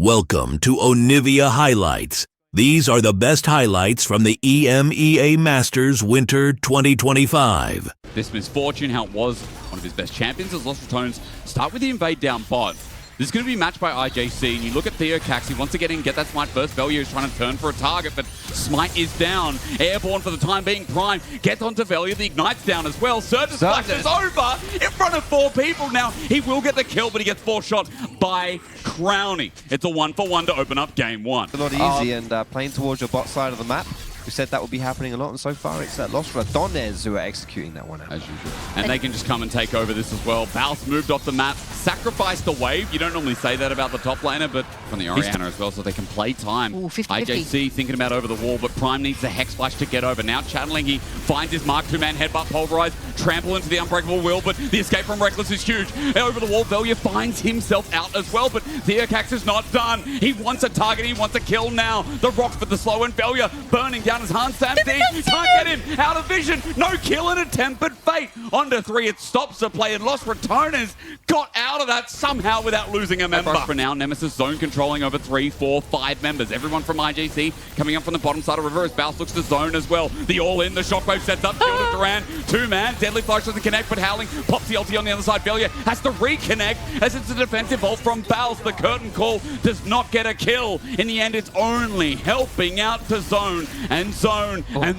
Welcome to Onivia Highlights. These are the best highlights from the EMEA Masters Winter 2025. This misfortune, how it was one of his best champions, as lost Ratones start with the invade down bot. This is going to be matched by IJC, and you look at Theocax, he wants to get in, get that smite first. Velya is trying to turn for a target, but smite is down. Airborne for the time being. Prime gets onto Velya, the ignite's down as well. Surges flashes over in front of 4 people. Now, he will get the kill, but he gets 4 shot by Crowny. It's a 1-for-1 to open up game 1. A lot easy and playing towards your bot side of the map. We said that would be happening a lot, and so far it's Los Ratones who are executing that one out. As usual. And they can just come and take over this as well. Baus moved off the map, sacrificed the wave. You don't normally say that about the top laner, but from the Orianna as well, so they can play time. Ooh, 50-50. IJC thinking about over the wall, but Prime needs the Hex Flash to get over. Now channeling, he finds his Mark 2-man headbutt, pulverize, trample into the Unbreakable Will, but the escape from Reckless is huge. Over the wall, Velya finds himself out as well, but Theocax is not done. He wants a target, he wants a kill now. The rock for the slow, and Velya burning down his Hans Sam. Can't get him out of vision. No kill and attempt, but Fate onto 3. It stops the play, and Los Ratones got out of that somehow without losing a member. For now, Nemesis zone controlling over 3, 4, 5 members. Everyone from IJC coming up from the bottom side of River as Baus looks to zone as well. The all-in, the shockwave sets up, killed at Duran. 2-man, Deadly Flash doesn't connect, but Howling pops the ulti on the other side. Velya has to reconnect as it's a defensive ult from Baus. The curtain call does not get a kill. In the end, it's only helping out to zone and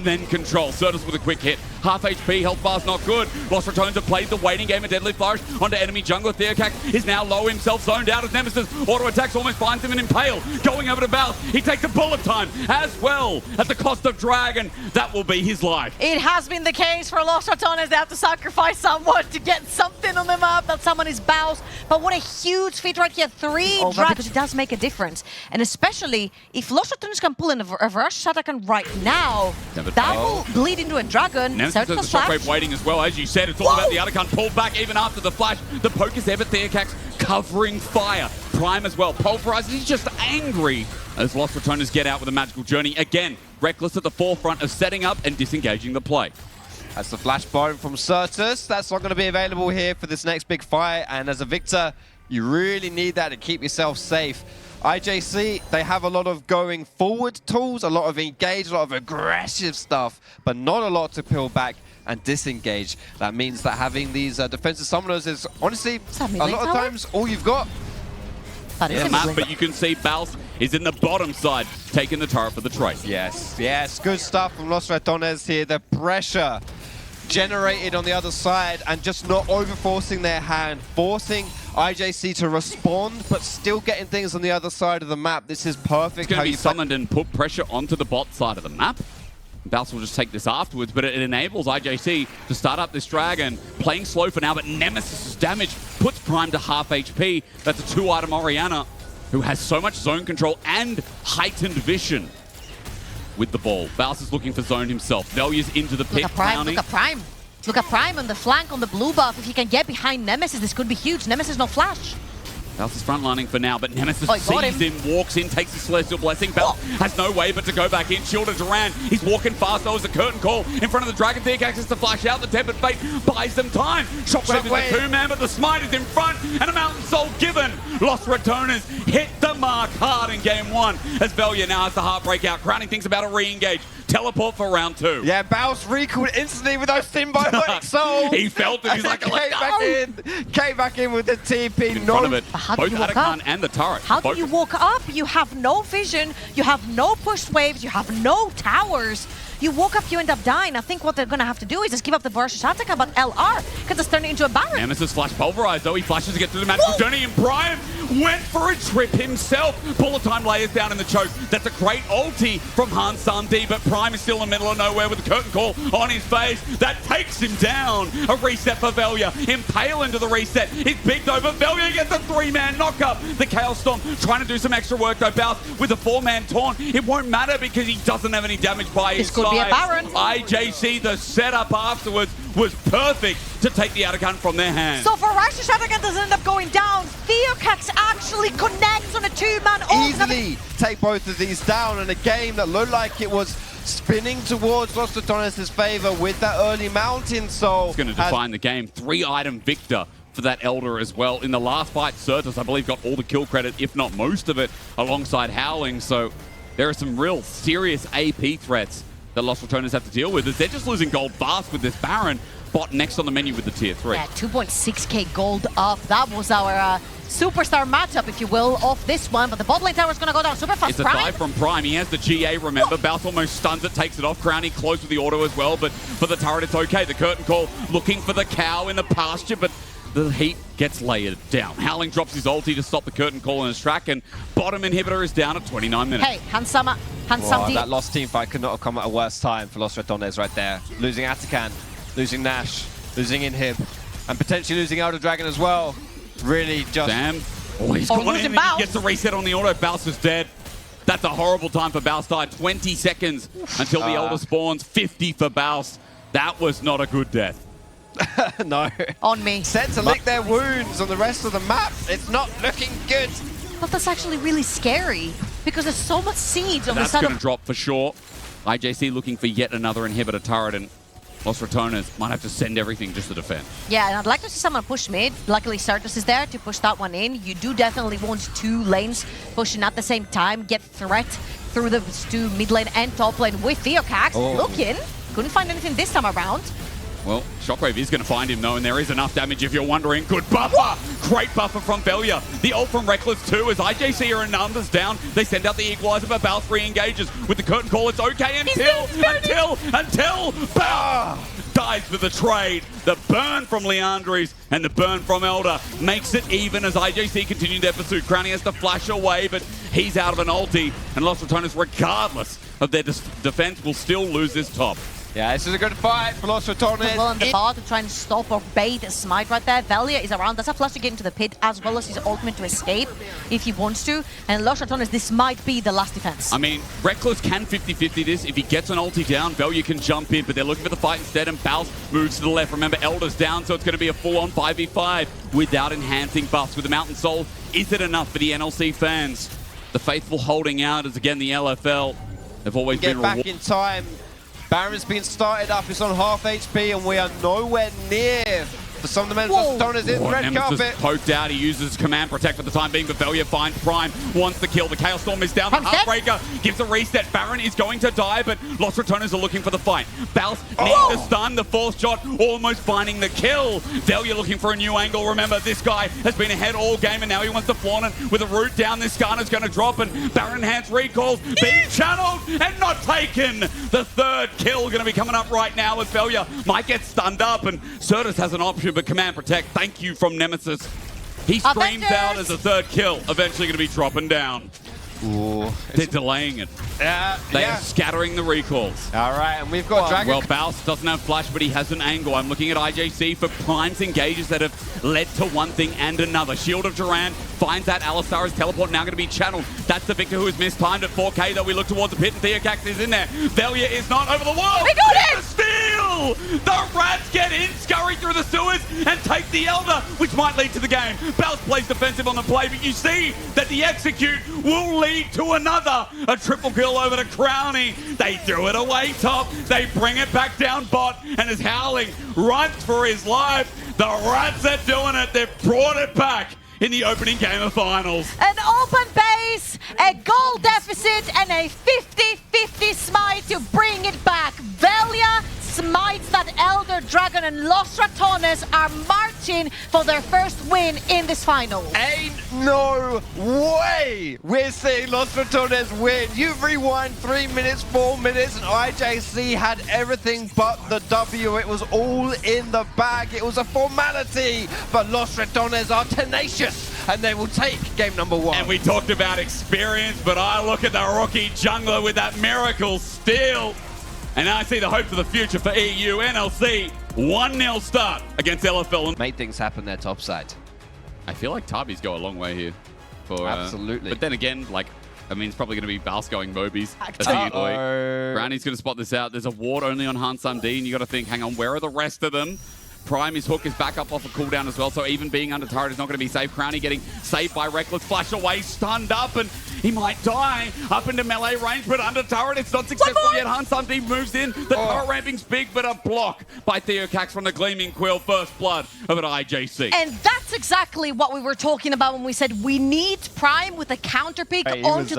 then control. Certus with a quick hit. Half HP, health bar's not good. Los Ratones have played the waiting game of Deadly Flourish onto enemy jungler. Theocax is now low himself, zoned out as Nemesis. Auto attacks almost finds him and Impale. Going over to Baus. He takes a bullet time as well at the cost of Dragon. That will be his life. It has been the case for Los Ratones. They have to sacrifice someone to get something on the map. That someone is Baus. But what a huge feat right here. 3 Dragons. Because it does make a difference. And especially if Los Ratones can pull in a rush Shatakan right now, that will bleed into a Dragon. Nemesis has the shockwave waiting as well. As you said, it's all about the Atakan pulled back even after the flash. The poke is there, but Theocax covering fire. Prime as well. Pulverizes. He's just angry as Los Ratones get out with a magical journey. Again, Reckless at the forefront of setting up and disengaging the play. That's the flash bomb from Certus. That's not going to be available here for this next big fight. And as a Victor, you really need that to keep yourself safe. IJC, they have a lot of going forward tools, a lot of engage, a lot of aggressive stuff, but not a lot to peel back and disengage. That means that having these defensive summoners is honestly a lot of times all you've got. But you can see Baus is in the bottom side, taking the turret for the trade. Yes, good stuff from Los Ratones here. The pressure generated on the other side and just not overforcing their hand, forcing IJC to respond, but still getting things on the other side of the map. This is perfect. It's going to be summoned and put pressure onto the bot side of the map. Baus will just take this afterwards, but it enables IJC to start up this Dragon, playing slow for now, but Nemesis' damage puts Prime to half HP. That's a 2-item Orianna, who has so much zone control and heightened vision with the ball. Baus is looking for zone himself. Velya's into the pit. Look at Prime. Look at Prime on the flank on the blue buff. If he can get behind Nemesis, this could be huge. Nemesis no flash. Baus is frontlining for now, but Nemesis sees him, walks in, takes the Celestial Blessing. Baus has no way but to go back in. Shielded Duran. He's walking fast though as the curtain call in front of the Dragon. Theocax has to flash out. The Tempered Fate buys them time. Shockwave is a 2-man, but the smite is in front and a Mountain Soul given. Los Ratones hit the mark hard in game 1 as Velya now has the Heartbreak out. Crowning thinks about a re-engage. Teleport for round 2. Yeah, Baus recalled instantly with those Symbiotic Souls. He felt it. He's like, came back in with the TP. In front of it. Both Atakan and the turret. How do you walk up? You have no vision. You have no push waves. You have no towers. You walk up, you end up dying. I think what they're going to have to do is just give up the versus attack about LR, because it's turning into a Baron. Nemesis flash pulverized, though. He flashes to get through the magical journey, and Prime went for a trip himself. Bullet time layers down in the choke. That's a great ulti from Hans Samdi, but Prime is still in the middle of nowhere with the curtain call on his face. That takes him down. A reset for Velya. Impale into the reset. He's big though, but Velya gets a 3-man knockup. The Chaos Storm trying to do some extra work though. Baus with a 4-man taunt. It won't matter because he doesn't have any damage by his side. Be a Baron. IJC, the setup afterwards was perfect to take the Atakan from their hands. So for Rash, Shatakan doesn't end up going down. Theocax actually connects on a 2-man ult. Easily take both of these down in a game that looked like it was spinning towards Los Ratones' favor with that early Mountain Soul. It's going to define the game. 3-item Victor for that Elder as well. In the last fight, Certus, I believe, got all the kill credit, if not most of it, alongside Howling. So there are some real serious AP threats that Los Ratones have to deal with, as they're just losing gold fast with this Baron. Bot next on the menu with the tier 3. Yeah, 2.6k gold up. That was our superstar matchup, if you will, of this one. But the bot lane tower is going to go down super fast. It's a dive from Prime. He has the GA, remember. Baus almost stuns it, takes it off. Crowny close with the auto as well, but for the turret, it's okay. The curtain call looking for the cow in the pasture, but the heat gets layered down. Howling drops his ulti to stop the curtain call in his track, and bottom inhibitor is down at 29 minutes. Hey, Handsome That lost team fight could not have come at a worse time for Los Ratones right there. Losing Atakan, losing Nash, losing Inhib, and potentially losing Elder Dragon as well. Really just... Damn. Oh, he's gone in. He Baus. gets a reset on the auto. Baus is dead. That's a horrible time for Baus. Died 20 seconds until the Elder spawns. 50 for Baus. That was not a good death. No. On me. Set to lick their wounds on the rest of the map. It's not looking good. But that's actually really scary, because there's so much siege on the That's side going to of... drop for sure. IJC looking for yet another inhibitor turret, and Los Ratones might have to send everything just to defend. Yeah, and I'd like to see someone push mid. Luckily, Certus is there to push that one in. You do definitely want two lanes pushing at the same time. Get threat through the two mid lane and top lane with Theocax. Looking. Couldn't find anything this time around. Well, Shockwave is going to find him, though, and there is enough damage if you're wondering. Good buffer! Great buffer from Velia. The ult from Reckless, too, as IJC are in numbers down. They send out the equalizer, but Baus re-engages. With the curtain call, it's okay until Baus dies for the trade. The burn from Leandres and the burn from Elder makes it even as IJC continue their pursuit. Crowny has to flash away, but he's out of an ulti, and Los Ratones, regardless of their defense, will still lose this top. Yeah, this is a good fight for Los Ratones. Well, on the bar to try and stop or bait a smite right there. Velia is around. That's a flash to get into the pit, as well as his ultimate to escape if he wants to. And Los Ratones, this might be the last defense. I mean, Reckless can 50-50 this. If he gets an ulti down, Velia can jump in, but they're looking for the fight instead, and Baus moves to the left. Remember, Elder's down, so it's going to be a full-on 5v5 without enhancing buffs. With the Mountain Soul, is it enough for the NLC fans? The faithful holding out as, again, the LFL. They've always been rewarded. Get back in time. Baron's been started up, it's on half HP, and we are nowhere near for some of the members of Ratones in the red Nemesis carpet. Poked out, he uses Command Protect for the time being, but Velia finds Prime, wants the kill. The Chaos Storm is down, the Heartbreaker gives a reset. Baron is going to die, but Los Ratones are looking for the fight. Baus needs the stun, the fourth shot, almost finding the kill. Velia looking for a new angle. Remember, this guy has been ahead all game, and now he wants to flaunt it with a root down. This Skarner's going to drop, and Baron enhanced recalls being channeled and not taken. The third kill going to be coming up right now as Velia might get stunned up, and Certus has an option, but Command Protect, thank you from Nemesis. He screams out as a third kill, eventually going to be dropping down. Ooh, they're delaying it. They are scattering the recalls. All right, and we've got Dragon. Well, Baus doesn't have flash, but he has an angle. I'm looking at IJC for Prime's engages that have led to one thing and another. Shield of Durand finds that Alistar's teleport now going to be channeled. That's the Victor who is mistimed at 4K, though we look towards the pit, and Theocax is in there. Velia is not over the wall. We got it! The steal! The Rats get in, scurry through the sewers, and take the Elder, which might lead to the game. Baus plays defensive on the play, but you see that the execute will lead to another. A triple kill over to Crowny. They threw it away top. They bring it back down bot, and as Howling runs for his life, the Rats are doing it. They've brought it back in the opening game of finals. An open base, a goal deficit, and a 50-50 smite to bring it back. Velia smites that Elder Dragon, and Los Ratones are marching for their first win in this final. Ain't no way we're seeing Los Ratones win. You've rewind 3 minutes, 4 minutes, and IJC had everything but the W. It was all in the bag. It was a formality, but Los Ratones are tenacious, and they will take game number 1. And we talked about experience, but I look at the rookie jungler with that miracle steal. And I see the hope for the future for EU NLC. 1-0 start against LFL. Made things happen there topside. I feel like Tabis go a long way here. Absolutely. But then again, like, I mean, it's probably going to be Baus going Mobies. Brownie's going to spot this out. There's a ward only on Hansam D, and you got to think, hang on, where are the rest of them? Prime, his hook is back up off a cooldown as well, so even being under turret is not going to be safe. Crownie getting saved by Reckless. Flash away, stunned up, and he might die. Up into melee range, but under turret, it's not successful yet. Hansamdi moves in. The turret ramping's big, but a block by Theocax from the Gleaming Quill. First blood of an IJC. And that's exactly what we were talking about when we said we need Prime with a counter pick onto...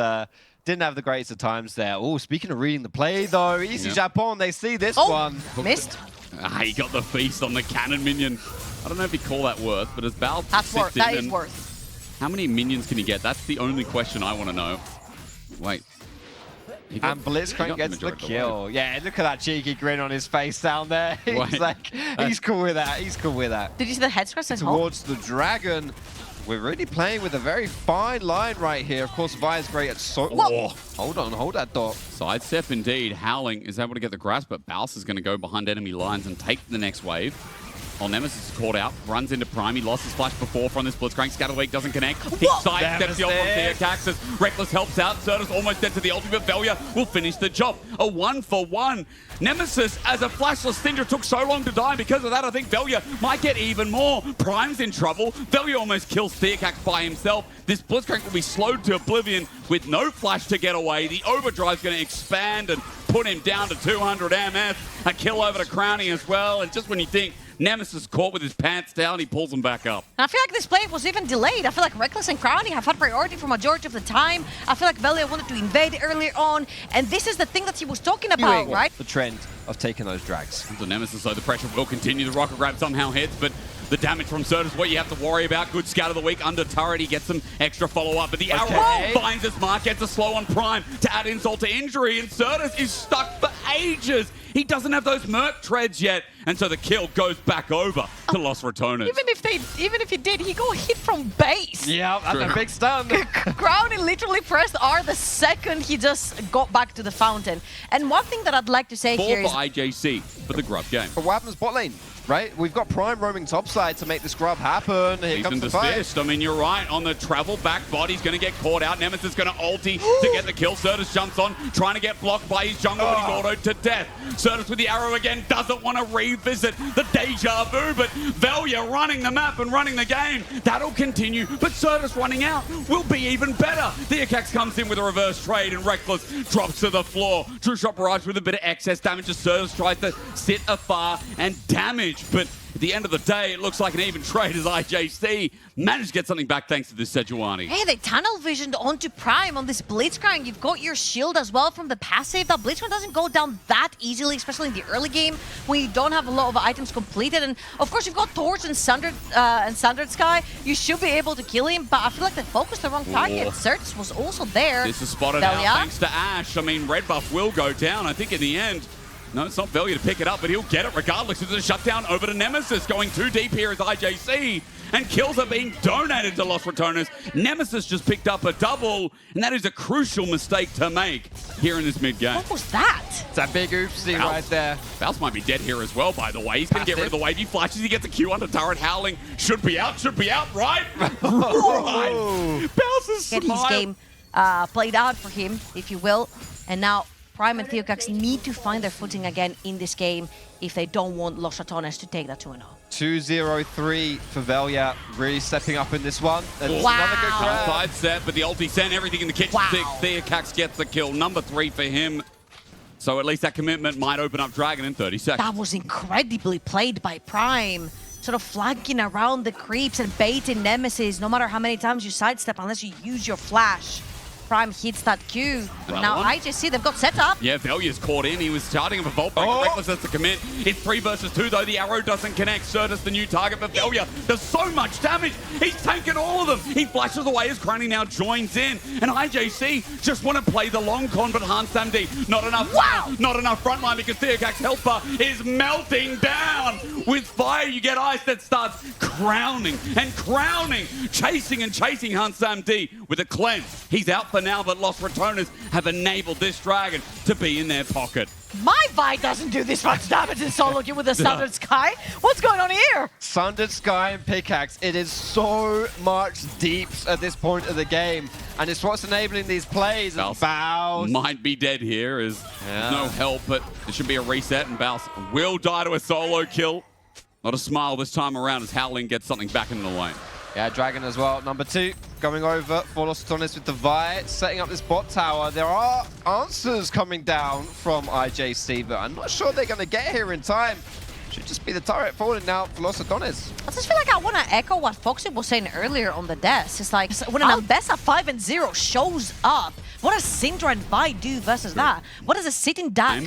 Didn't have the greatest of times there. Oh, speaking of reading the play, though, Ici Japon, they see this one. Missed. He got the feast on the cannon minion. I don't know if you call that worth, but as Val That's worth. That is worth. How many minions can he get? That's the only question I want to know. Wait. And Blitzcrank gets the kill. Yeah, look at that cheeky grin on his face down there. He's like, he's cool with that. He's cool with that. Did you see the head scratch? Towards the dragon. We're really playing with a very fine line right here. Of course, Vi's great at hold on, hold that dot. Sidestep indeed. Howling is able to get the grasp, but Baus is going to go behind enemy lines and take the next wave. While Nemesis is caught out, runs into Prime. He lost his flash before from this Blitzcrank. Scatterweak doesn't connect. He sidesteps the ult from Theocax as Reckless helps out. Certus almost dead to the ultimate. Velia will finish the job. A 1-for-1. Nemesis, as a flashless Cinder, took so long to die. Because of that, I think Velia might get even more. Prime's in trouble. Velia almost kills Theocax by himself. This Blitzcrank will be slowed to oblivion with no flash to get away. The overdrive's going to expand and put him down to 200 MS. A kill over to Crownie as well. And just when you think Nemesis caught with his pants down, he pulls him back up. And I feel like this play was even delayed. I feel like Reckless and Crownie have had priority for majority of the time. I feel like Velia wanted to invade earlier on, and this is the thing that he was talking about, right? The trend of taking those drags. The Nemesis, so the pressure will continue. The rocket grab somehow hits, but the damage from Certus is what you have to worry about. Good scout of the week under turret. He gets some extra follow-up, but the arrow finds his mark, gets a slow on Prime to add insult to injury, and Certus is stuck for ages. He doesn't have those Merc treads yet, and so the kill goes back over to Los Ratones. Even if he did, he got hit from base. Yeah, that's a big stun. Crownie literally pressed R the second he just got back to the fountain. And one thing that I'd like to say here is... 4 for IJC for the Grub game. But what happens bot lane? Right? We've got Prime roaming topside to make this grub happen. Here comes the fight. I mean, you're right. On the travel back, Body's going to get caught out. Nemesis going to ulti to get the kill. Certus jumps on, trying to get blocked by his jungle, but he's autoed to death. Certus with the arrow again, doesn't want to revisit the deja vu, but Velia running the map and running the game. That'll continue, but Certus running out will be even better. Theocax comes in with a reverse trade, and Reckless drops to the floor. True Shot Barrage with a bit of excess damage as Certus tries to sit afar and damage. But at the end of the day, it looks like an even trade as IJC managed to get something back thanks to this Sejuani. Hey, they tunnel visioned onto Prime on this Blitzcrank. You've got your shield as well from the passive. That Blitzcrank doesn't go down that easily, especially in the early game when you don't have a lot of items completed. And of course, you've got Torch and Standard Sky. You should be able to kill him, but I feel like they focused the wrong target. Certus was also there. This is spotted out thanks to Ash. I mean, red buff will go down. I think in the end, no, it's not Velia to pick it up, but he'll get it regardless. It's a shutdown over to Nemesis. Going too deep here is IJC, and kills are being donated to Los Ratones. Nemesis just picked up a double, and that is a crucial mistake to make here in this mid-game. What was that? It's a big oopsie right there. Baus might be dead here as well, by the way. He's going to get rid of the wave. He flashes, he gets a Q under turret. Howling should be out, right? Right. Baus is Get his game played out for him, if you will, and now Prime and Theocax need to find their footing again in this game if they don't want Los Ratones to take that 2-0. 2-0-3 for Velia, really stepping up in this one. And wow. Another good grab. Side set, but the ulti sent everything in the kitchen sink. Theocax gets the kill. Number 3 for him. So at least that commitment might open up Dragon in 30 seconds. That was incredibly played by Prime. Sort of flanking around the creeps and baiting Nemesis, no matter how many times you sidestep, unless you use your flash. Prime hits that Q. Now IJC, they've got set up. Yeah, Velia's caught in. He was starting with a Vault Breaker. Reckless has to commit. It's 3 versus 2, though. The arrow doesn't connect. Certus, the new target, but Velia does so much damage. He's tanking all of them. He flashes away as Crownie now joins in. And IJC just want to play the long con, but Hansamdi, not enough. Not enough frontline because Theocax health bar is melting down. With fire, you get ice that starts crowning and crowning. Chasing and chasing Hansamdi with a cleanse. He's out for now, but Los Ratones have enabled this Dragon to be in their pocket. My Vi doesn't do this much damage in solo queue with the Standard Sky. What's going on here? Standard Sky and Pickaxe, it is so much deeps at this point of the game. And it's what's enabling these plays. Baus might be dead here as no help, but there should be a reset, and Baus will die to a solo kill. Not a smile this time around as Howling gets something back in the lane. Yeah, Dragon as well. Number 2 going over for Los Ratones with the Vi, setting up this bot tower. There are answers coming down from IJC, but I'm not sure they're going to get here in time. Should just be the turret falling now for Los Ratones. I just feel like I want to echo what Foxy was saying earlier on the desk. It's like when an Ambessa 5-0 shows up, what does Syndra and Vi do versus that? What does a sitting duck?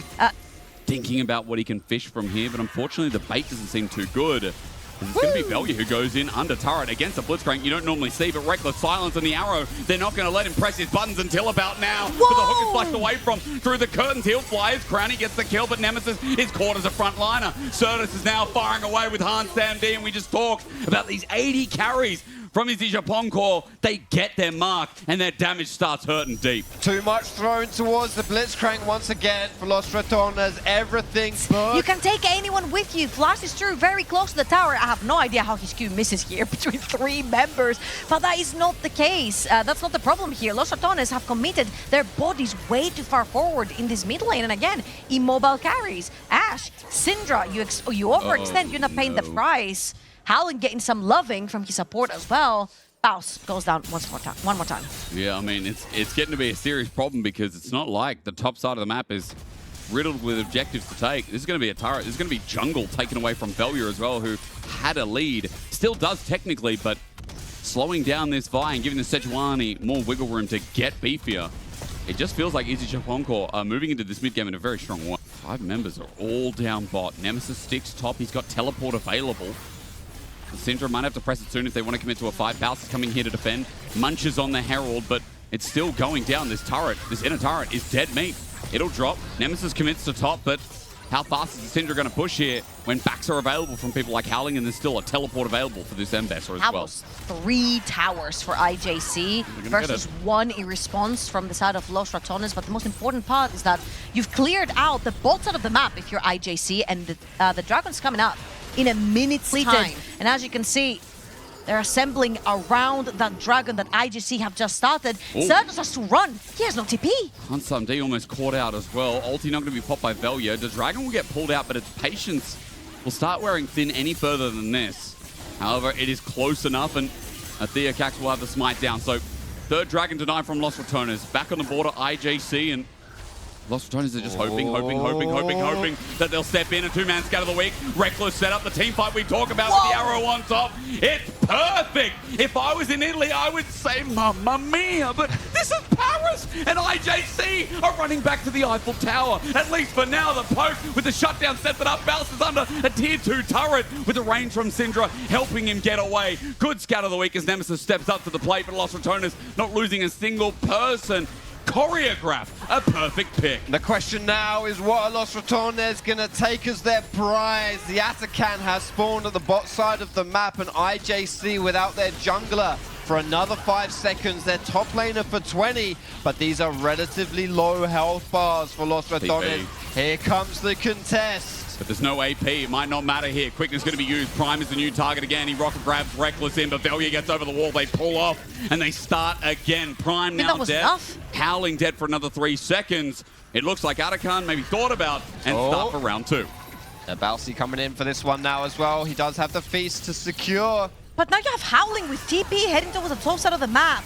Thinking about what he can fish from here, but unfortunately the bait doesn't seem too good. It's going to be Velya who goes in under turret against a Blitzcrank you don't normally see, but Reckless silence on the arrow. They're not going to let him press his buttons until about now. But the hook is flashed away from through the curtains. He'll fly as Crownie gets the kill, but Nemesis is caught as a frontliner. Certus is now firing away with Hans Sam D, and we just talked about these 80 carries from Ici Japon Corp. They get their mark, and their damage starts hurting deep. Too much thrown towards the Blitzcrank once again for Los Ratones. Everything but... You can take anyone with you. Flash is true, very close to the tower. I have no idea how his Q misses here between 3 members, but that is not the case. That's not the problem here. Los Ratones have committed their bodies way too far forward in this mid lane, and again, immobile carries. Ash, Syndra, you overextend, you end up paying the price. Howling getting some loving from his support as well. Baus goes down one more time. Yeah, I mean, it's getting to be a serious problem because it's not like the top side of the map is riddled with objectives to take. This is going to be a turret. This is going to be jungle taken away from Velya as well, who had a lead. Still does technically, but slowing down this Vi and giving the Sejuani more wiggle room to get beefier. It just feels like Ici Japon Corp are moving into this mid game in a very strong way. 5 members are all down bot. Nemesis sticks top. He's got teleport available. Syndra might have to press it soon if they want to commit to a fight. Baus is coming here to defend. Munches on the Herald, but it's still going down. This turret, this inner turret, is dead meat. It'll drop. Nemesis commits to top, but how fast is Syndra going to push here when backs are available from people like Howling and there's still a teleport available for this Ambessa as well? 3 towers for IJC versus 1 in response from the side of Los Ratones, but the most important part is that you've cleared out the both side of the map if you're IJC, and the Dragon's coming up in a minute's time. And as you can see, they're assembling around that Dragon that IJC have just started. Certus has to run. He has no TP. Hans Sam D almost caught out as well. Ulti not going to be popped by Velya. The Dragon will get pulled out, but its patience will start wearing thin any further than this. However, it is close enough, and Theocax will have the smite down. So, 3rd Dragon denied from Los Ratones. Back on the border, IJC, and Los Ratones are just hoping that they'll step in. A 2-man scatter the week. Reckless set up the team fight we talk about with the arrow on top. It's perfect. If I was in Italy, I would say Mamma Mia. But this is Paris, and IJC are running back to the Eiffel Tower. At least for now, the poke with the shutdown sets it up. Baus is under a tier 2 turret with the range from Syndra helping him get away. Good scatter the week as Nemesis steps up to the plate, but Los Ratones not losing a single person. Choreograph, a perfect pick. The question now is, what are Los Ratones going to take as their prize? The Atakan has spawned at the bot side of the map, and IJC without their jungler for another 5 seconds. Their top laner for 20, but these are relatively low health bars for Los Ratones. Here comes the contest. But there's no AP. It might not matter here. Quickness going to be used. Prime is the new target again. He rocket grabs Reckless in, but Velya gets over the wall. They pull off, and they start again. Prime now dead. Howling dead for another 3 seconds. It looks like Atakan maybe thought about and start for round 2. Balsi coming in for this one now as well. He does have the feast to secure. But now you have Howling with TP heading towards the top side of the map.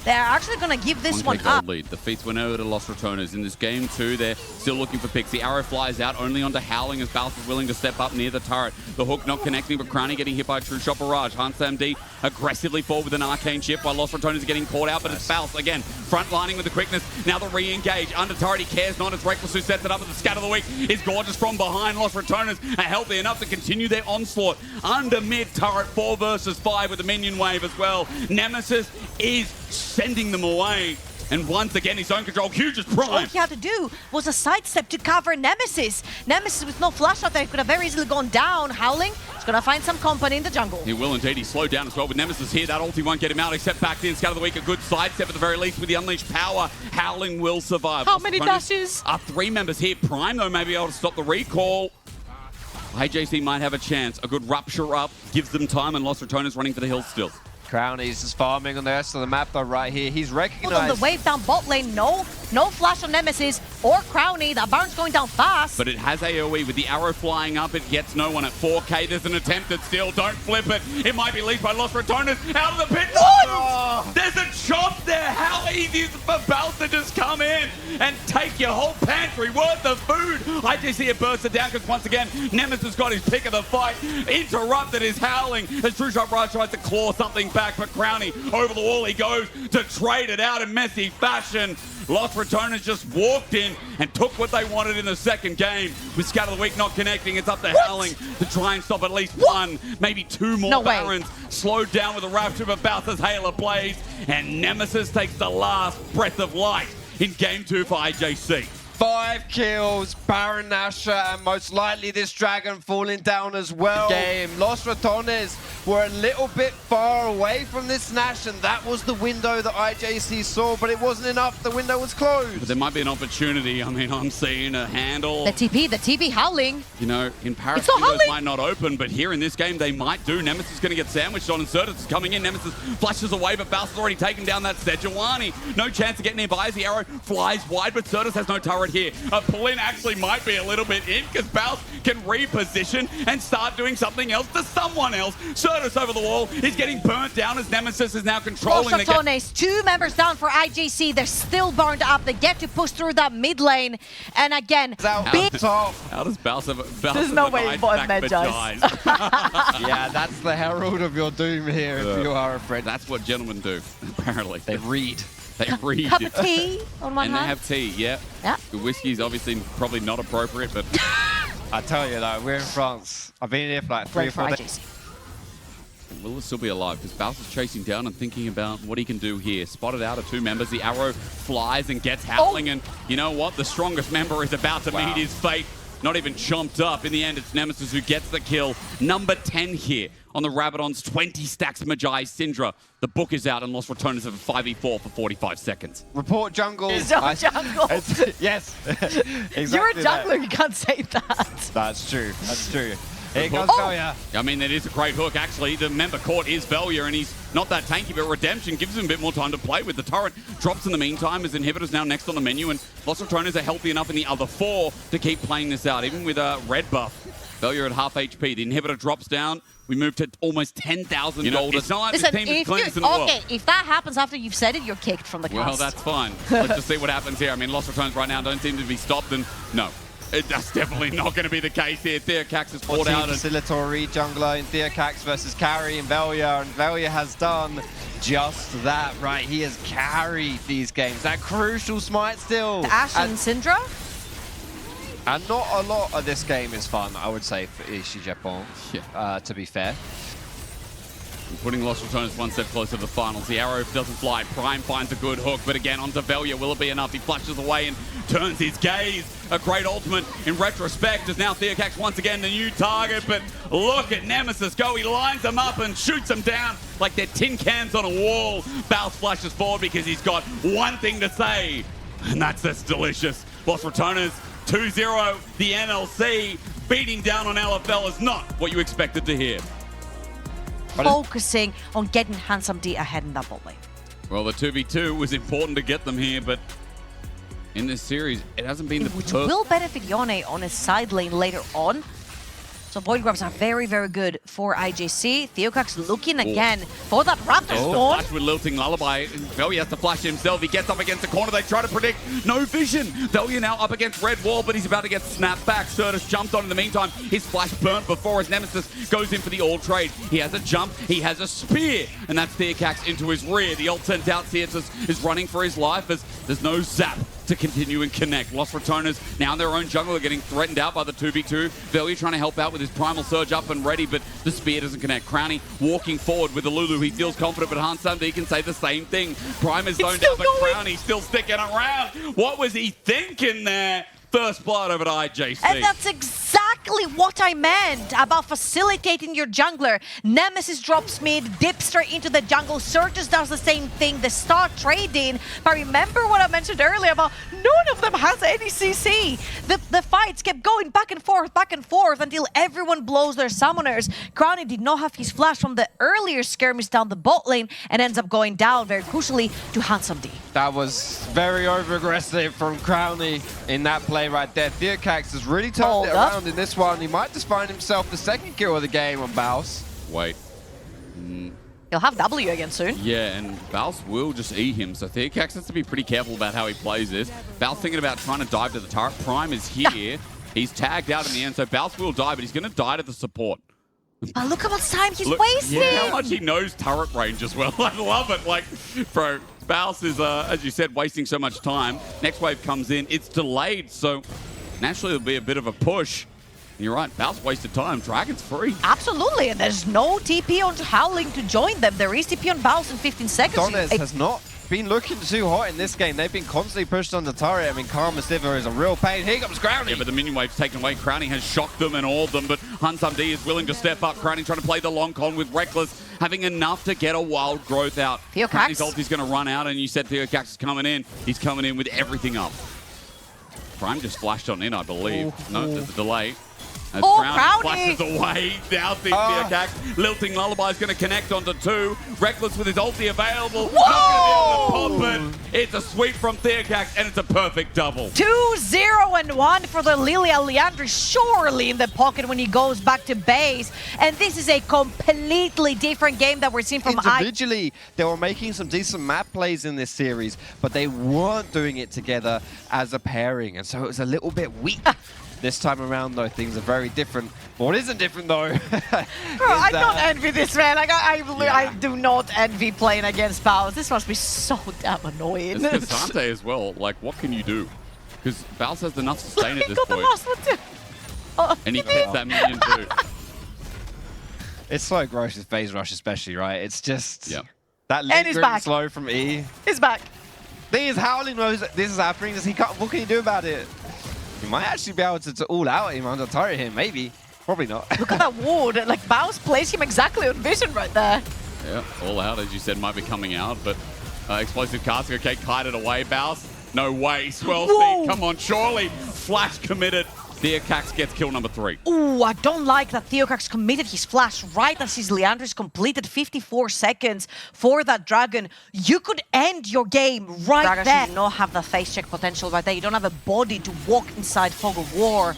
They're actually going to give this one up. Lead. The feats went over to Los Ratones. In this game too, they're still looking for picks. The arrow flies out only onto Howling as Baus is willing to step up near the turret. The hook not connecting, but Crownie getting hit by a true shot barrage. Hans Sam D aggressively forward with an arcane chip while Los Ratones is getting caught out, but it's Baus again. Front lining with the quickness. Now the re-engage. Under turret, he cares not. It's Reckless who sets it up, but the scatter of the week is gorgeous from behind. Los Ratones are healthy enough to continue their onslaught. Under mid turret, 4 versus 5 with the minion wave as well. Nemesis is sending them away. And once again, his own control, huge as Prime. All he had to do was a sidestep to cover Nemesis. Nemesis with no flash out there could have very easily gone down. Howling is going to find some company in the jungle. He will indeed. He slowed down as well with Nemesis here. That ulti won't get him out except back in. Scout of the week, a good sidestep at the very least with the unleashed power. Howling will survive. How many dashes? 3 members here. Prime, though, may be able to stop the recall. IJC might have a chance. A good rupture up gives them time, and Los Ratones running for the hills still. Crownie's just farming on the rest of the map though right here. He's recognized. Hold on, the wave down bot lane, no. No flash on Nemesis or Crowny. That Baron's going down fast. But it has AoE with the arrow flying up. It gets no one at 4K. There's an attempt at steal. Don't flip it. It might be leased by Los Ratones. Out of the pit. Oh. There's a chop there. How easy is it for Bals to just come in and take your whole pantry worth of food? IJC it bursts it down because once again, Nemesis got his pick of the fight. Interrupted his howling as True Shot Raj tries to claw something back. But Crowny over the wall he goes to trade it out in messy fashion. Los Ratones just walked in and took what they wanted in the second game. With Scout of the Week not connecting, it's up to Howling to try and stop at least one, maybe two more Barons. Slowed down with a rapture of Bowser's Halo Blaze, and Nemesis takes the last breath of light in Game 2 for IJC. 5 kills, Baron Nashor, and most likely this Dragon falling down as well. Los Ratones were a little bit far away from this Nash, and that was the window that IJC saw, but it wasn't enough. The window was closed. But there might be an opportunity. I mean, I'm seeing a handle. The TP Howling. You know, in Paris, windows might not open, but here in this game, they might do. Nemesis is going to get sandwiched on, and Certus is coming in. Nemesis flashes away, but Bowser's already taken down that Sejuani. No chance to get nearby as the arrow flies wide, but Certus has no turret here. A pull-in actually might be a little bit in because Bowser can reposition and start doing something else to someone else. Certus over the wall is getting burnt down as Nemesis is now controlling the game. 2 members down for IJC. They're still burned up. They get to push through that mid lane. And again, big top. How does Bowser There's no way bottom mid dies. Yeah, that's the herald of your doom here if you are afraid. That's what gentlemen do, apparently. They read. They read. Cup of tea on one hand. And they have tea, yeah. The whiskey's obviously probably not appropriate, but... I tell you though, we're in France. I've been here for like 3 or 4 days. Will it still be alive? Because Bowser's chasing down and thinking about what he can do here. Spotted out of 2 members. The arrow flies and gets Howling. And you know what? The strongest member is about to meet his fate. Not even chomped up. In the end, it's Nemesis who gets the kill. Number 10 here on the Rabadon's 20 stacks Magi Syndra. The book is out and Los Ratones have a 5v4 for 45 seconds. Report jungle. Jungle. Yes. Exactly. You're a jungler, you can't say that. That's true. That's true. Here comes Velia. I mean, that is a great hook, actually. The member caught is Velia, and he's not that tanky, but Redemption gives him a bit more time to play with. The turret drops in the meantime as Inhibitor's now next on the menu, and Los Ratones are healthy enough in the other 4 to keep playing this out, even with a red buff. Velia at half HP. The Inhibitor drops down. We move to almost 10,000 gold. It's not like the team is cleanest in the world. Okay, if that happens after you've said it, you're kicked from the cast. Well, that's fine. Let's just see what happens here. I mean, Los Ratones right now don't seem to be stopped, and no. That's definitely not going to be the case here. Theocax is caught out. Facilitatory jungler in Theocax versus carry in Velia, and Velia has done just that, right? He has carried these games. That crucial smite still. The Ashe and Syndra? And not a lot of this game is fun, I would say, for Ici Japon, to be fair. Putting Los Ratones one step closer to the finals. The arrow doesn't fly. Prime finds a good hook, but again onto Velia. Will it be enough? He flushes away and turns his gaze. A great ultimate in retrospect as now Theocax once again the new target. But look at Nemesis go. He lines them up and shoots them down like they're tin cans on a wall. Bows flashes forward because he's got one thing to say, and that's delicious. Los Ratones 2-0. The NLC beating down on LFL is not what you expected to hear. Focusing on getting Handsome D ahead in that bot lane. Well, the 2v2 was important to get them here, but in this series, it hasn't been the Which will benefit Yone on his side lane later on. So Void Grabs are very, very good for IJC. Theocax looking again for that Raptor spawn. Flash with Lilting Lullaby. Velia has to flash himself. He gets up against the corner. They try to predict. No vision. Velia now up against red wall, but he's about to get snapped back. Certus jumped on in the meantime. His flash burnt before his Nemesis goes in for the all trade. He has a jump. He has a spear. And that's Theocax into his rear. The ult sent out. Certus is running for his life as there's no zap to continue and connect. Los Ratones now in their own jungle are getting threatened out by the 2v2. Velia trying to help out with his Primal Surge up and ready, but the spear doesn't connect. Crowny walking forward with the Lulu. He feels confident, but Handsome D can say the same thing. Prime is zoned out, but Crowny still sticking around. What was he thinking there? First blood over to IJC. And that's exactly exactly what I meant about facilitating your jungler. Nemesis drops mid, Dipster into the jungle, Surges does the same thing, they start trading. But remember what I mentioned earlier about none of them has any CC. The fights kept going back and forth until everyone blows their summoners. Crowny did not have his flash from the earlier skirmish down the bot lane and ends up going down very crucially to Handsome D. That was very over-aggressive from Crowny in that play right there. Theocax has really turned it around in this one. He might just find himself the second kill of the game on Baus. Wait. He'll have W again soon. Yeah, and Baus will just E him, so Theocax has to be pretty careful about how he plays this. Baus thinking about trying to dive to the turret. Prime is here. He's tagged out in the end, so Baus will die, but he's going to die to the support. But look how much time he's wasting. Yeah, how much he knows turret range as well. I love it. Like, bro, Baus is, as you said, wasting so much time. Next wave comes in. It's delayed, so naturally there'll be a bit of a push. And you're right, Baus wasted time. Dragon's free. Absolutely, and there's no TP on Howling to join them. There is TP on Baus in 15 seconds. Ratones has not been looking too hot in this game. They've been constantly pushed on the turret. I mean, Karma Sliver is a real pain. Here comes Crowny. Yeah, but the minion wave's taken away. Crowny has shocked them and awed them, but Hansam D is willing to step up. Crowny trying to play the long con with Reckless, having enough to get a wild growth out. Theocax. Crowny's ulti's going to run out, and you said Theocax is coming in. He's coming in with everything up. Prime just flashed on in, I believe. No, there's a delay. As Crowny flashes away, down the Theocax. Lilting Lullaby is going to connect onto 2. Reckless with his ulti available. Not going to be able to pop it. It's a sweep from Theocax, and it's a perfect double. 2-0-1 for the Lilia. Leandri surely in the pocket when he goes back to base. And this is a completely different game that we're seeing from Individually, they were making some decent map plays in this series, but they weren't doing it together as a pairing. And so it was a little bit weak. This time around, though, things are very different. What isn't different, though? Bro, I don't envy this, man. Like, I do not envy playing against Baus. This must be so damn annoying. It's Casante as well. Like, what can you do? Because Baus has enough sustain at this got point. The last one too. Oh, and he gets that minion too. It's so gross with phase rush, especially, right? It's just And that he's lingering back. slow from E. He's back. Thing is, Howling knows that this is happening. What can he do about it? He might actually be able to all out him under turret him, maybe. Probably not. Look at that ward. Like, Baus plays him exactly on vision right there. Yeah, all out, as you said, might be coming out, but explosive casting, okay, kited away, Baus. No way, Swell Speed, come on, surely. Flash committed. Theocax gets kill number 3. Ooh, I don't like that Theocax committed his flash right as his Leandris completed 54 seconds for that Dragon. You could end your game right there. You do not have the face check potential right there. You don't have a body to walk inside Fog of War.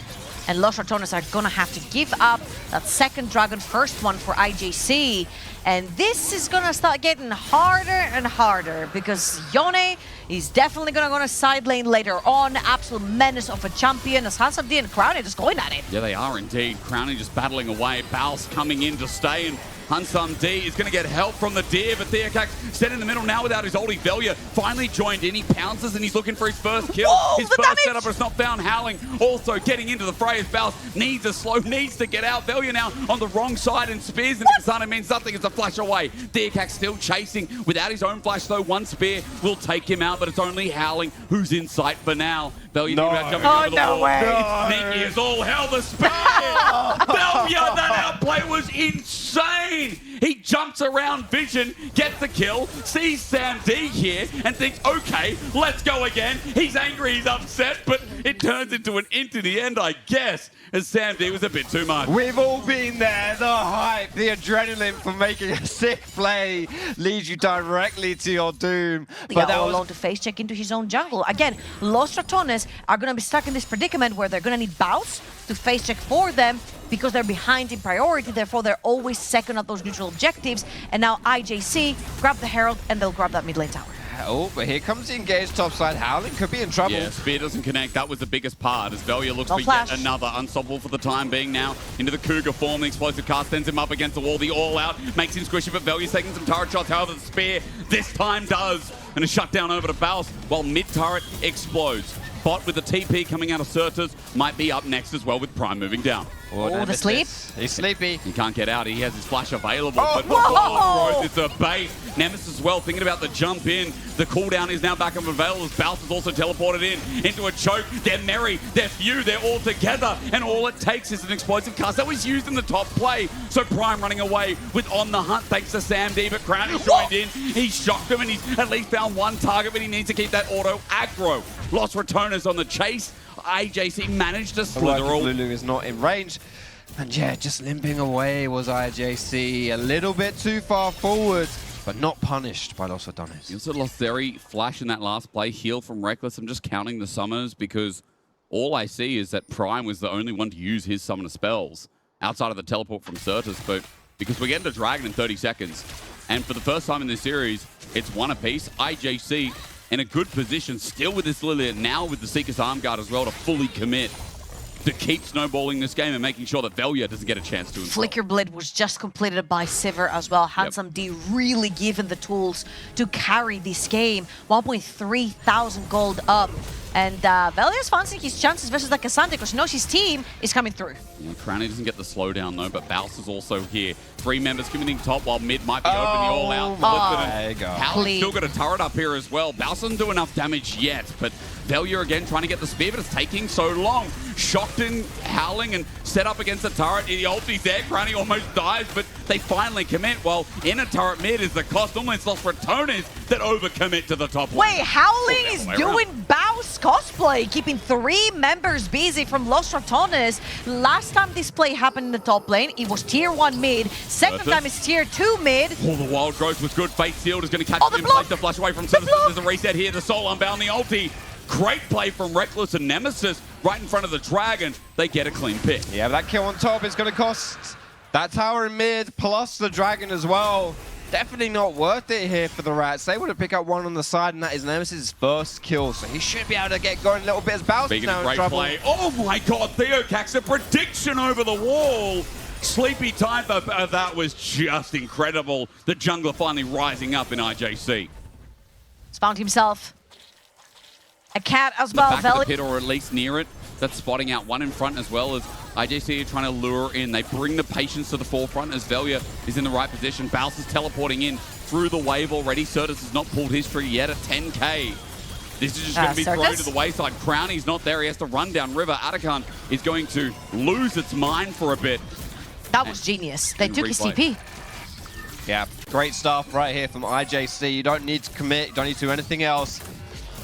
And Los Ratones are going to have to give up that second Dragon, first one for IJC. And this is going to start getting harder and harder because Yone is definitely going to go to side lane later on. Absolute menace of a champion as Hansam D and Crowny just going at it. Yeah, they are indeed. Crowny just battling away. Baus coming in to stay, and Hansam D is going to get help from the Deer, but Theocax set in the middle now without his ulti. Velia finally joined in. He pounces and he's looking for his first kill. Whoa, his first setup is not found. Howling also getting into the fray as Baus needs to get out. Velia now on the wrong side and spears into Kasane means nothing. It's a flash away. Theocax still chasing without his own flash though. One spear will take him out, but it's only Howling who's in sight for now. Velia jumping over the wall. It's sneaky as all hell. The spear! Velia, that outplay was insane! He jumps around Vision, gets the kill, sees Sam D here, and thinks, okay, let's go again. He's angry, he's upset, but it turns into an int in the end, I guess, as Sam D was a bit too much. We've all been there. The hype, the adrenaline for making a sick play leads you directly to your doom. But that was alone to face check into his own jungle. Again, Los Ratones are going to be stuck in this predicament where they're going to need Baus to face check for them because they're behind in priority, therefore they're always second at those neutral objectives. And now IJC grab the Herald and they'll grab that mid lane tower. Oh, but here comes the engaged topside. Howling could be in trouble. Yeah, spear doesn't connect. That was the biggest part as Velia looks for yet another unstoppable for the time being now. Into the Cougar form, the explosive cast sends him up against the wall. The all out makes him squishy, but Velia's taking some turret shots. However, the spear this time does. And a shutdown over to Baus while mid turret explodes. Bot with the TP coming out of Certus might be up next as well with Prime moving down. Oh, the sleep. He's sleepy. He can't get out. He has his flash available. Oh, but whoa! it's a bait. Nemesis as well, thinking about the jump in. The cooldown is now back on available as Bounce is also teleported into a choke. They're merry. They're few. They're all together. And all it takes is an explosive cast that was used in the top play. So Prime running away with On the Hunt thanks to Sam D. But Crownie's joined in. He's shocked him and he's at least found one target, but he needs to keep that auto aggro. Lost Ratones on the chase. IJC managed to slither all. Lulu is not in range. And yeah, just limping away was IJC. A little bit too far forward, but not punished by Los Ratones. He also lost Zeri flash in that last play. Heal from Reckless. I'm just counting the summons because all I see is that Prime was the only one to use his summoner spells outside of the teleport from Certus. But because we're getting to Dragon in 30 seconds, and for the first time in this series, it's one apiece. IJC in a good position, still with this Lilia, now with the Seeker's Arm Guard as well to fully commit, to keep snowballing this game and making sure that Velia doesn't get a chance to himself. Flicker Blade was just completed by Sivir as well. Handsome D really given the tools to carry this game. 1.3 thousand gold up. And Velia's fancying his chances versus the Cassandra because he knows his team is coming through. Yeah, Crownie doesn't get the slowdown though, but Baus is also here. 3 members committing top while mid might be open the all-out. There you go. Howling's still got a turret up here as well. Baus doesn't do enough damage yet, but Velia again trying to get the spear, but it's taking so long. Shocked in Howling and set up against the turret. The ulti's there. Crownie almost dies, but they finally commit. Well, in a turret mid is the cost. Normally it's Lost Ratones that overcommit to the top lane. Wait, Howling is doing Baus cosplay, keeping 3 members busy from Los Ratones. Last time this play happened in the top lane, it was tier 1 mid. Second time it's tier 2 mid. Oh, the wild growth was good. Fate Sealed is going to catch him in block. place to flush away from Citizens. There's a reset here. The Soul Unbound, the ulti. Great play from Reckless and Nemesis right in front of the Dragon. They get a clean pick. Yeah, that kill on top is going to cost that tower in mid plus the Dragon as well. Definitely not worth it here for the Rats. They would have picked up one on the side, and that is Nemesis' first kill. So he should be able to get going a little bit as Baus is now in trouble. Play. Oh my god, Theocax, a prediction over the wall. Sleepy time, but that was just incredible. The jungler finally rising up in IJC. He's found himself a cat as well. The back of the pit, or at least near it. That's spotting out one in front as well as IJC are trying to lure in. They bring the patience to the forefront as Velia is in the right position. Baus is teleporting in through the wave already. Certus has not pulled his tree yet at 10k. This is just going to be thrown to the wayside. Crownie's not there. He has to run down river. Atakan is going to lose its mind for a bit. That was genius. They took his TP. Yeah, great stuff right here from IJC. You don't need to commit. You don't need to do anything else.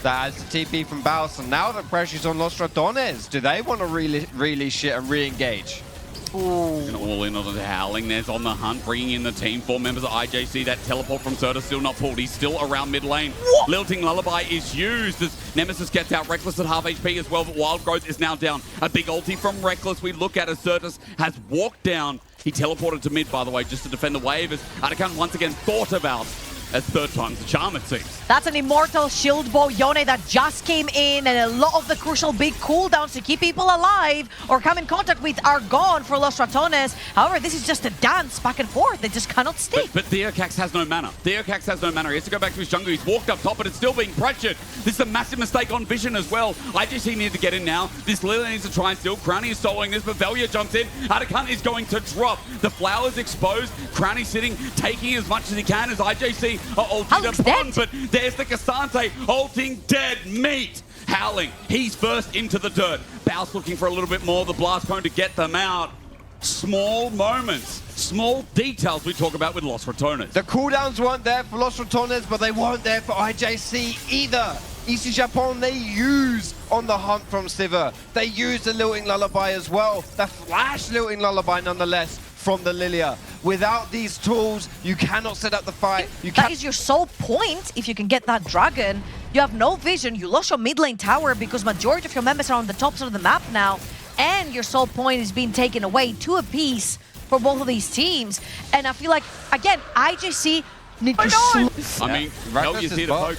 That has the TP from Baus, and now the pressure's on Los Ratones. Do they want to really shit and re-engage? Going all in on the Howling. There's On the Hunt, bringing in the team. 4 members of IJC. That teleport from Certus still not pulled. He's still around mid lane. Lilting Lullaby is used as Nemesis gets out. Reckless at half HP as well, but Wild Growth is now down. A big ulti from Reckless. We look at as Certus has walked down. He teleported to mid, by the way, just to defend the wave as Atakan once again thought about as 3rd time's the charm, it seems. That's an immortal shield bow Yone that just came in, and a lot of the crucial big cooldowns to keep people alive or come in contact with are gone for Los Ratones. However, this is just a dance back and forth. They just cannot stick. But Theocax has no mana. Theocax has no mana. He has to go back to his jungle. He's walked up top, but it's still being pressured. This is a massive mistake on Vision as well. IJC needs to get in now. This Lily needs to try and steal. Crownie is soloing this, but Velia jumps in. Atakan is going to drop. The flower's exposed. Crownie sitting, taking as much as he can as IJC are ulting upon, but there's the Cassante ulting dead meat. Howling, he's first into the dirt. Baus looking for a little bit more. The blast cone to get them out. Small moments, small details we talk about with Los Ratones. The cooldowns weren't there for Los Ratones, but they weren't there for IJC either. Ici Japon, they use On the Hunt from Sivir. They use the Lilting Lullaby as well. The flash Lilting Lullaby nonetheless from the Lilia. Without these tools, you cannot set up the fight. That is your sole point. If you can get that dragon, you have no vision. You lost your mid lane tower because majority of your members are on the tops of the map now. And your sole point is being taken away, 2 apiece for both of these teams. And I feel like, again, IJC need to slow. I mean, Velia's here to poke.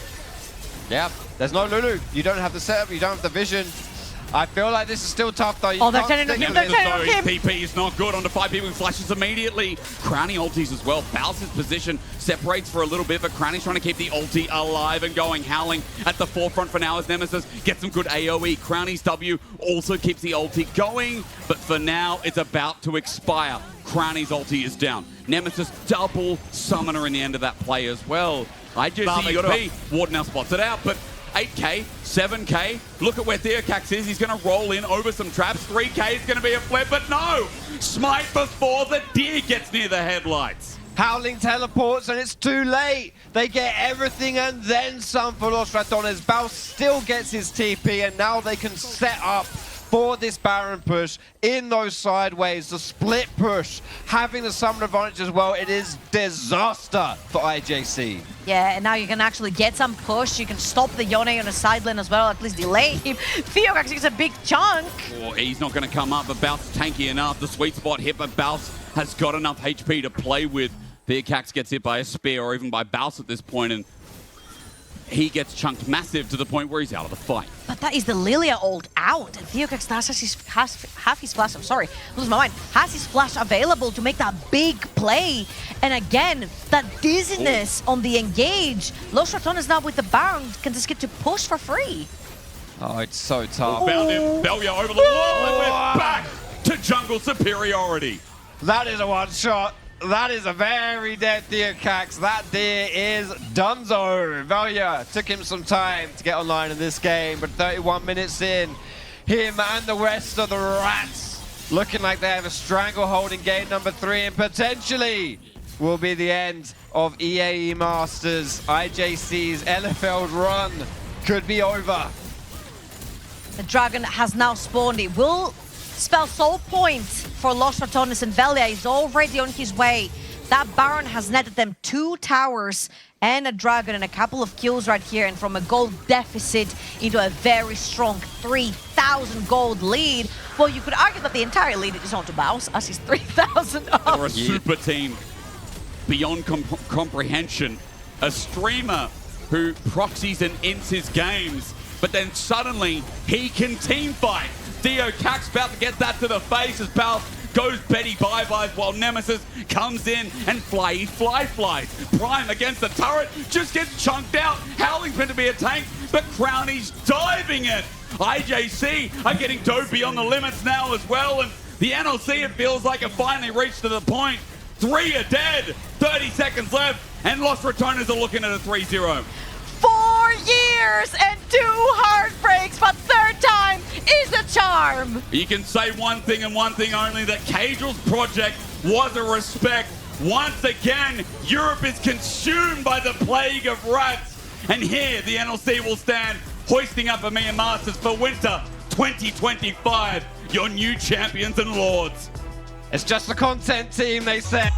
Yeah, there's no Lulu. You don't have the setup, you don't have the vision. I feel like this is still tough though. You Oh, they're can't turning stick him, with they're it. turning His him. PP is not good. Onto 5 people, he flashes immediately. Crownie ultis as well. Bowser's position separates for a little bit, but Crownie's trying to keep the ulti alive and going. Howling at the forefront for now as Nemesis gets some good AoE. Crownie's W also keeps the ulti going, but for now, it's about to expire. Crownie's ulti is down. Nemesis double summoner in the end of that play as well. IJC, you gotta Warden now spots it out, but 8k, 7k, look at where Theocax is. He's going to roll in over some traps. 3k is going to be a flip, but no! Smite before the deer gets near the headlights. Howling teleports and it's too late. They get everything and then some for Los Ratones. Baus still gets his TP and now they can set up for this Baron push in those sideways, the split push, having the summon advantage as well. It is disaster for IJC. Yeah, and now you can actually get some push. You can stop the Yone on the side lane as well, at least delay him. Theo actually gets a big chunk. Oh, he's not going to come up, but Baus is tanky enough. The sweet spot hit, but Baus has got enough HP to play with. Theocax gets hit by a spear or even by Baus at this point, and he gets chunked massive to the point where he's out of the fight. But that is the Lilia ult out. And Theocax has his flash, I'm sorry, lose my mind, has his flash available to make that big play. And again, that dizziness on the engage. Los Ratones now with the Baron can just get to push for free. Oh, it's so tough. Found him, Belya over the wall, and we're back to jungle superiority. That is a one shot. That is a very dead Theocax. That deer is donezo. Velya took him some time to get online in this game, but 31 minutes in, him and the rest of the Rats looking like they have a stranglehold in game number 3 and potentially will be the end of EAE Masters. IJC's LFL run could be over. The dragon has now spawned. It will spell soul point for Los Ratones, and Velya is already on his way. That Baron has netted them 2 towers and a dragon and a couple of kills right here, and from a gold deficit into a very strong 3,000 gold lead. Well, you could argue that the entire lead is on to Baus as he's 3,000 up. Or a super team beyond comprehension. A streamer who proxies and ints his games, but then suddenly he can team fight. Theocax about to get that to the face as Baus goes Betty bye-byes while Nemesis comes in and flies. Prime against the turret, just gets chunked out. Howling's meant to be a tank, but Crownie's diving it. IJC are getting dove beyond the limits now as well, and the NLC, it feels like it finally reached to the point. 3 are dead, 30 seconds left, and Los Ratones are looking at a 3-0. 4 years and 2 heartbreaks, but third time is the charm. You can say one thing and one thing only, that Cagel's project was a respect. Once again, Europe is consumed by the plague of rats. And here, the NLC will stand, hoisting up EMEA Masters for winter 2025. Your new champions and lords. It's just the content team, they said.